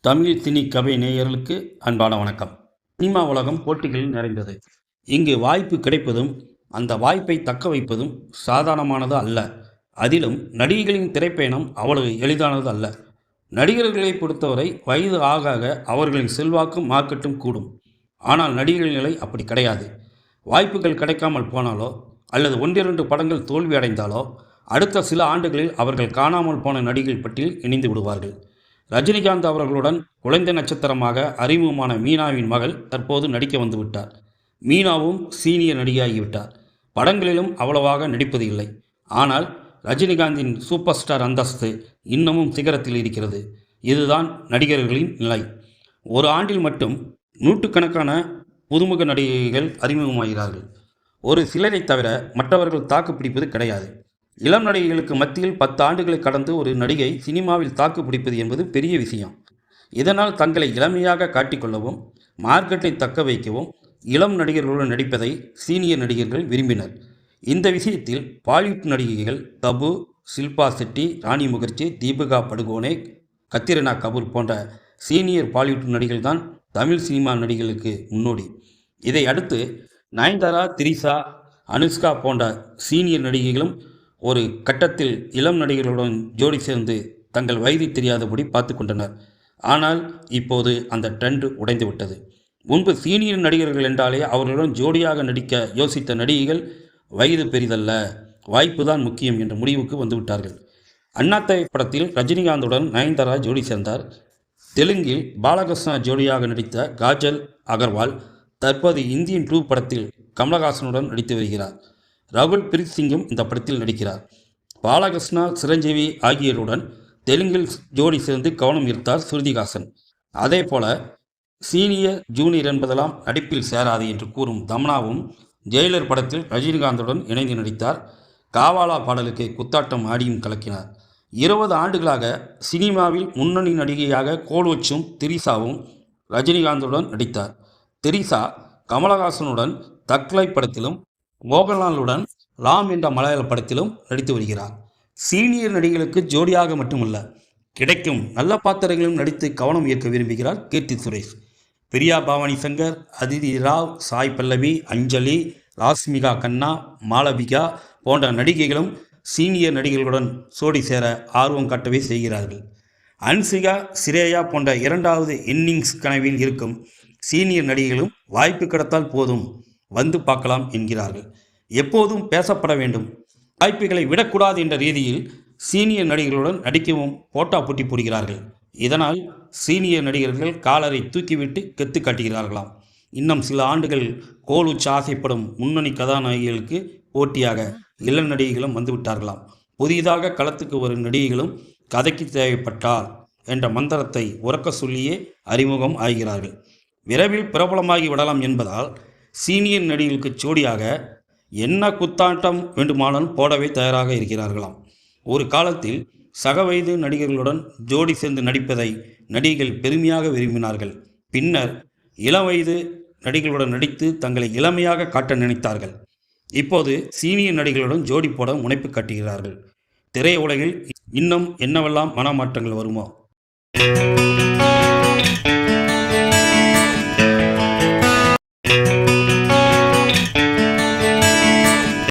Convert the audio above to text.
Tamil cine கதை நேயர்களுக்கு அன்பான வணக்கம். சினிமா உலகம் போட்டிகளில் நிறைந்தது. இங்கு வாய்ப்பு கிடைப்பதும் அந்த வாய்ப்பை தக்க வைப்பதும் சாதாரணமானது அல்ல. அதிலும் நடிகைகளின் திரைப்பயணம் அவ்வளவு எளிதானது அல்ல. நடிகர்களை பொறுத்தவரை வயது ஆக ஆக அவர்களின் செல்வாக்கும் மார்க்கெட்டும் கூடும். ஆனால் நடிகர்கள் நிலை அப்படி கிடையாது. வாய்ப்புகள் கிடைக்காமல் போனாலோ அல்லது ஒன்றிரண்டு படங்கள் தோல்வி அடைந்தாலோ அடுத்த சில ஆண்டுகளில் அவர்கள் காணாமல் போன நடிகர்கள் பட்டியலில் இணைந்து விடுவார்கள். ரஜினிகாந்த் அவர்களுடன் குழந்தை நட்சத்திரமாக அறிமுகமான மீனாவின் மகள் தற்போது நடிக்க வந்துவிட்டார். மீனாவும் சீனியர் நடிகையாகிவிட்டார். படங்களிலும் அவ்வளவாக நடிப்பது இல்லை. ஆனால் ரஜினிகாந்தின் சூப்பர் ஸ்டார் அந்தஸ்து இன்னமும் சிகரத்தில் இருக்கிறது. இதுதான் நடிகர்களின் நிலை. ஒரு ஆண்டில் மட்டும் நூற்றுக்கணக்கான புதுமுக நடிகைகள் அறிமுகமாகிறார்கள். ஒரு சிலரை தவிர மற்றவர்கள் தாக்கு பிடிப்பது கிடையாது. இளம் நடிகைகளுக்கு மத்தியில் 10 ஆண்டுகளை கடந்து ஒரு நடிகை சினிமாவில் தாக்கு பிடிப்பது என்பது பெரிய விஷயம். இதனால் தங்களை இளமையாக காட்டிக்கொள்ளவும் மார்க்கெட்டை தக்க வைக்கவும் இளம் நடிகர்களுடன் நடிப்பதை சீனியர் நடிகர்கள் விரும்பினர். இந்த விஷயத்தில் பாலிவுட் நடிகைகள் தபு, ஷில்பா ஷெட்டி, ராணி முகர்ஜி, தீபிகா படுகோனே, கத்ரினா கபூர் போன்ற சீனியர் பாலிவுட் நடிகர்கள் தான் தமிழ் சினிமா நடிகர்களுக்கு முன்னோடி. இதை அடுத்து நயன்தாரா, திரிஷா, அனுஷ்கா போன்ற சீனியர் நடிகைகளும் ஒரு கட்டத்தில் இளம் நடிகர்களுடன் ஜோடி சேர்ந்து தங்கள் வயது தெரியாதபடி பார்த்து கொண்டனர். ஆனால் இப்போது அந்த ட்ரெண்ட் உடைந்துவிட்டது. முன்பு சீனியர் நடிகர்கள் என்றாலே அவர்களுடன் ஜோடியாக நடிக்க யோசித்த நடிகைகள் வயது பெரிதல்ல, வாய்ப்பு தான் முக்கியம் என்ற முடிவுக்கு வந்துவிட்டார்கள். அண்ணாத்தை படத்தில் ரஜினிகாந்துடன் நயன்தாரா ஜோடி சேர்ந்தார். தெலுங்கில் பாலகிருஷ்ணா ஜோடியாக நடித்த காஜல் அகர்வால் தற்போது இந்தியன் 2 படத்தில் கமலஹாசனுடன் நடித்து வருகிறார். ரகுல் பிரீத் சிங்கும் இந்த படத்தில் நடிக்கிறார். பாலகிருஷ்ணா, சிரஞ்சீவி ஆகியோருடன் தெலுங்கில் ஜோடி சேர்ந்து கவனம் ஈர்த்தார் ஸ்ருதிஹாசன். அதே போல சீனியர் ஜூனியர் என்பதெல்லாம் நடிப்பில் சேராது என்று கூறும் தமனாவும் ஜெயிலர் படத்தில் ரஜினிகாந்துடன் இணைந்து நடித்தார். காவாலா பாடலுக்கு குத்தாட்டம் ஆடியும் கலக்கினார். 20 ஆண்டுகளாக சினிமாவில் முன்னணி நடிகையாக கோல் வச்சும் திரிஷாவும் ரஜினிகாந்துடன் நடித்தார். திரிஷா கமலஹாசனுடன் தக்லை படத்திலும் மோகன்லாலுடன் ராம் என்ற மலையாள படத்திலும் நடித்து வருகிறார். சீனியர் நடிகைகளுக்கு ஜோடியாக மட்டுமல்ல, கிடைக்கும் நல்ல பாத்திரங்களிலும் நடித்து கவனம் ஈர்க்க விரும்புகிறார் கீர்த்தி சுரேஷ். பிரியா பவானி சங்கர், அதிதி ராவ், சாய் பல்லவி, அஞ்சலி, ராஷ்மிகா கண்ணா, மாளவிகா போன்ற நடிகைகளும் சீனியர் நடிகர்களுடன் ஜோடி சேர ஆர்வம் காட்டவே செய்கிறார்கள். அன்சிகா, சிரேயா போன்ற 2வது இன்னிங்ஸ் கனவில் இருக்கும் சீனியர் நடிகைகளும் வாய்ப்பு கிடைத்தால் போதும், வந்து பார்க்கலாம் என்கிறார்கள். எப்போதும் பேசப்பட வேண்டும், வாய்ப்புகளை விடக்கூடாது என்ற ரீதியில் சீனியர் நடிகர்களுடன் நடிக்கவும் போட்டா போட்டி போடுகிறார்கள். இதனால் சீனியர் நடிகர்கள் காலரை தூக்கிவிட்டு கெத்து காட்டுகிறார்களாம். இன்னும் சில ஆண்டுகள் கோல் உச்ச ஆசைப்படும் முன்னணி கதாநாயகிகளுக்கு போட்டியாக இளம் நடிகைகளும் வந்துவிட்டார்களாம். புதிதாக களத்துக்கு வரும் நடிகைகளும் கதைக்கு தேவைப்பட்டால் என்ற மந்திரத்தை உறக்க சொல்லியே அறிமுகம் ஆகிறார்கள். விரைவில் பிரபலமாகி விடலாம் என்பதால் சீனியர் நடிகர்களுக்கு ஜோடியாக என்ன குத்தாட்டம் வேண்டுமானாலும் போடவே தயாராக இருக்கிறார்களாம். ஒரு காலத்தில் சக வயது நடிகர்களுடன் ஜோடி சேர்ந்து நடிப்பதை நடிகைகள் பெருமையாக விரும்பினார்கள். பின்னர் இளம் வயது நடிகர்களுடன் நடித்து தங்களை இளமையாக காட்ட நினைத்தார்கள். இப்போது சீனியர் நடிகர்களுடன் ஜோடி போட முனைப்பு காட்டுகிறார்கள். திரையுலகில் இன்னும் என்னவெல்லாம் மனமாற்றங்கள் வருமோ?